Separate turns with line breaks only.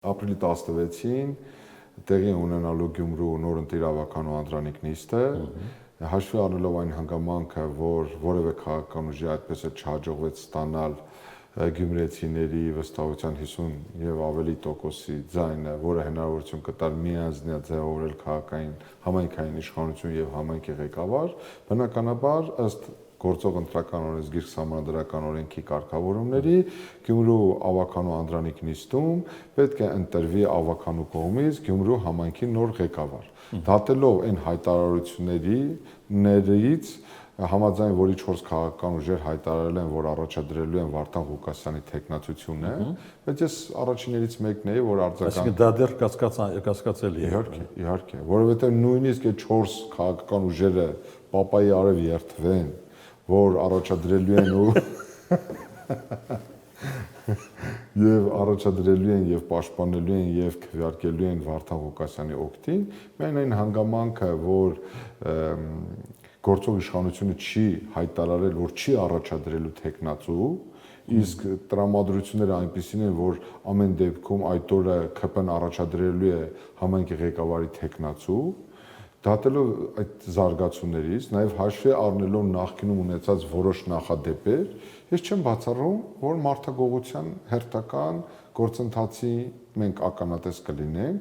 Ապրիլի 16-ին տեղի ունենալու Գյումրու նոր ընտիրավական ու անդրանիկ նիստը, հաշվի առնելով այն հանգամանքը, որ որևէ քաղաքական ուժի այդպես էլ չհաջողվեց ստանալ գյումրեցիների վստահության 50 եւ ավելի տոկոսի ձայնը, որը հնարավորություն կտար միանձնյա ձևավորել քաղաքային համայնքային իշխանություն եւ համայնքի ղեկավար, բնականաբար ըստ գործող ընտրական օրենսգիր սահմանադրական օրենքի կարգավորումների Գյումրու ավականու անդրանիկ նիստում պետք է ընտրվի ավականու կողմից Գյումրու համայնքի նոր ղեկավար։ Դատելով այն հայտարարություններից համաձայն որի 4 քաղաքական ուժեր հայտարարել են, որ առաջադրելու են Վարդան Ղուկասյանի թեկնածությունը, բայց ես առաջիններից մեկն էի, որ
Այսինքն դա դեռ կասկածելի է։
Իհարկե, որովհետև նույնիսկ այդ 4 քաղաքական ուժերը պապայի արև երթվեն, որ առաջադրելու են եւ պաշտպանելու են եւ քվեարկելու են Վարդան Ղուկասյանի օգտին, միայն այն հանգամանքը, որ գործող իշխանությունը չի հայտարարել, որ չի առաջադրելու թեկնածու, իսկ տրամադրությունները այնպիսին են, որ ամեն դեպքում այդ օրը ՔՊ-ն առաջադրելու է համայնքի ղեկավարի թեկնածու, դատելով այդ զարգացումներից, նաև հաշվի առնելով նախկինում ունեցած որոշ նախադեպեր, ես չեմ բացառում, որ մարդագողության հերթական գործընթացի մենք ականատես կլինենք,